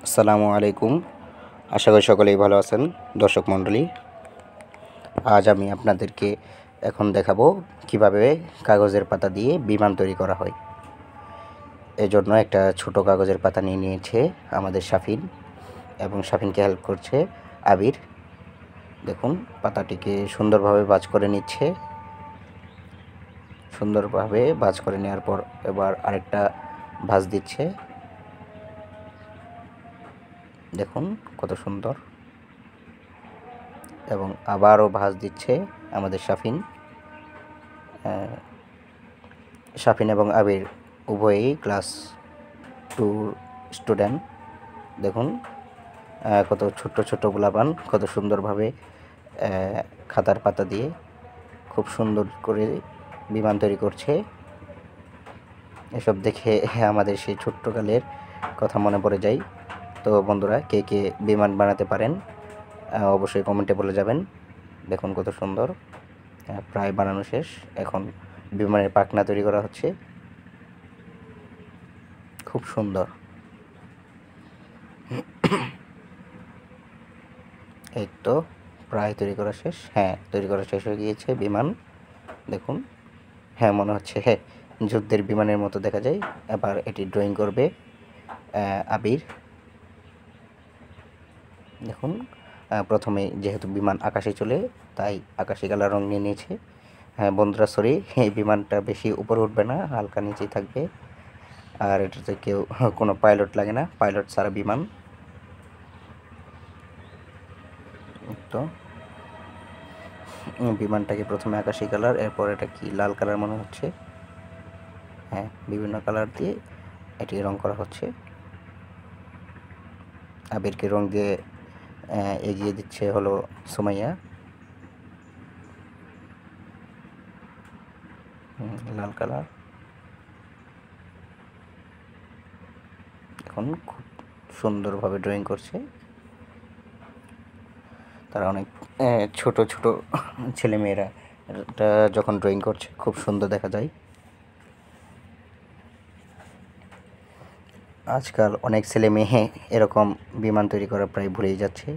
আসসালামু আলাইকুম। আশা করি সকলেই ভালো আছেন। দর্শক মণ্ডলী, আজ আমি আপনাদেরকে এখন দেখাবো কিভাবে কাগজের পাতা দিয়ে বিমান তৈরি করা হয়। এজন্য একটা ছোট কাগজের পাতা নিয়ে নিয়েছে আমাদের শাফিন, এবং শাফিনকে হেল্প করছে আবির। দেখুন, পাতাটিকে সুন্দরভাবে ভাঁজ করে নিচ্ছে। সুন্দরভাবে ভাঁজ করে নেওয়ার পর এবার আরেকটা ভাঁজ দিচ্ছে। দেখুন কত সুন্দর, এবং আবারও ভাঁজ দিচ্ছে আমাদের শাফিন এবং আবির উভয়ই ক্লাস 2 স্টুডেন্ট। দেখুন কত ছোট্ট ছোট্ট পোলাপান কত সুন্দরভাবে খাতার পাতা দিয়ে খুব সুন্দর করে বিমান তৈরি করছে। এসব দেখে আমাদের সেই ছোট্টকালের কথা মনে পড়ে যায়। তো বন্ধুরা, কে কে বিমান বানাতে পারেন অবশ্যই কমেন্টে বলে যাবেন। দেখুন কত সুন্দর, প্রায় বানানো শেষ। এখন বিমানের পাখনা তৈরি করা হচ্ছে। খুব সুন্দর। এই তো প্রায় তৈরি করা শেষ। তৈরি করা শেষ হয়ে গিয়েছে বিমান। দেখুন, মনে হচ্ছে যুদ্ধের বিমানের মতো দেখা যায়। এবার এটি ড্রয়িং করবে আবির। দেখুন, প্রথমে যেহেতু বিমান আকাশে চলে, তাই আকাশি কালার রং নিয়ে নিয়েছে। বন্ধুরা, সরি, এই বিমানটা বেশি উপরে উঠবে না, হালকা নিচেই থাকবে। আর এটাতে কোনো পাইলট লাগে না, পাইলট ছাড়া বিমান। তো বিমানটাকে প্রথমে আকাশি কালার, এরপর এটা কি লাল কালার মনে হচ্ছে। বিভিন্ন কালার দিয়ে এটি রং করা হচ্ছে। আবিরকে রং দিয়ে এগিয়ে দিচ্ছে হলো সুমাইয়া। লাল কালার। এখন খুব সুন্দরভাবে ড্রয়িং করছে। তারা অনেক ছোট ছোট ছেলেমেয়েরা এটা যখন ড্রয়িং করছে খুব সুন্দর দেখা যায়। আজকাল অনেক ছেলে মেয়ে এরকম বিমান তৈরি করা প্রায় ভুলেই যাচ্ছে,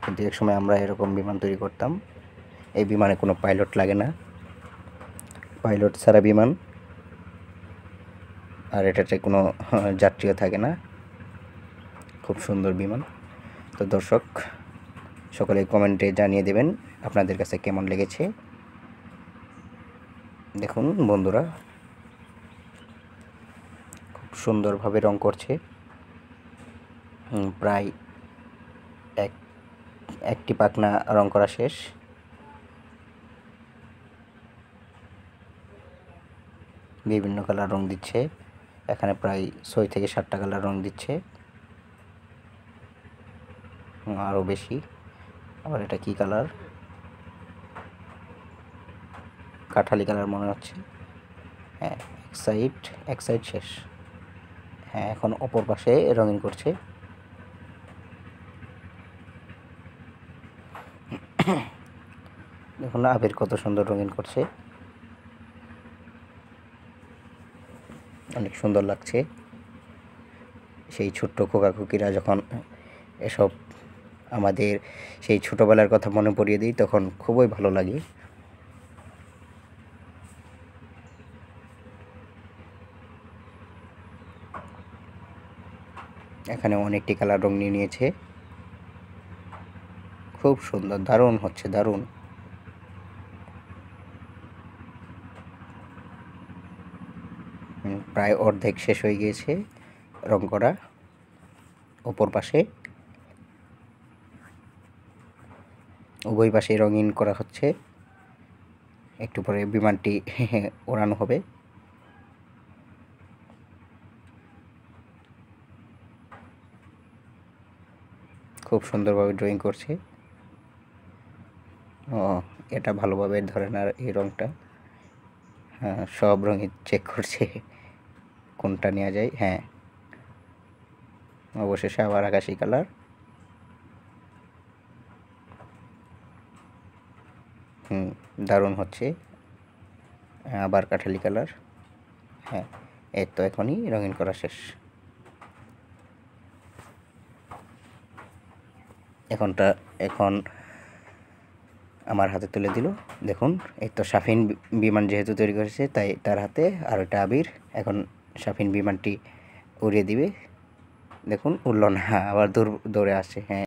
কিন্তু এক সময় আমরা এরকম বিমান তৈরি করতাম। এই বিমানে কোনো পাইলট লাগে না, পাইলট ছাড়া বিমান। আর এটাতে কোনো যাত্রীও থাকে না। খুব সুন্দর বিমান। তো দর্শক, সকলে কমেন্টে জানিয়ে দেবেন আপনাদের কাছে কেমন লেগেছে। দেখুন বন্ধুরা, খুব সুন্দরভাবে রং করছে। প্রায় একটি পাখনা রং করা শেষ। বিভিন্ন কালার রং দিচ্ছে। এখানে প্রায় 6 থেকে 7টা কালার রং দিচ্ছে, আরও বেশি। আবার এটা কি কালার, কাঠালি কালার মনে হচ্ছে। এক সাইড শেষ। এখন অপর পাশে রঙিন করছে। দেখুন আবির কত সুন্দর রঙিন করছে, অনেক সুন্দর লাগছে। সেই ছোট্ট খোকাখুকিরা যখন এসব আমাদের সেই ছোটোবেলার কথা মনে পড়িয়ে দিই, তখন খুবই ভালো লাগে। এখানে অনেকটি কালার রং নিয়ে নিয়েছে। খুব সুন্দর, দারুণ হচ্ছে, দারুণ। প্রায় অর্ধেক শেষ হয়ে গিয়েছে রং করা। অপর পাশে উভয় পাশে রঙিন করা হচ্ছে। একটু পরে বিমানটি ওড়ানো হবে। খুব সুন্দরভাবে ড্রয়িং করছে। এটা ভালোভাবে ধরে না এই রংটা। সব রঙই চেক করছে কোনটা নেওয়া যায়। অবশেষে আবার আকাশি কালার। দারুণ হচ্ছে। আবার কাঠালি কালার। এই তো এখনই রঙিন করা শেষ। এখন আমার হাতে তুলে দিল। দেখুন এই তো শাফিন বিমান যেহেতু তৈরি করেছে তাই তার হাতে, আর ওটা আবির। এখন শাফিন বিমানটি উড়িয়ে দিবে। দেখুন উড়ল না, আবার দৌড়ে আসে। হ্যাঁ।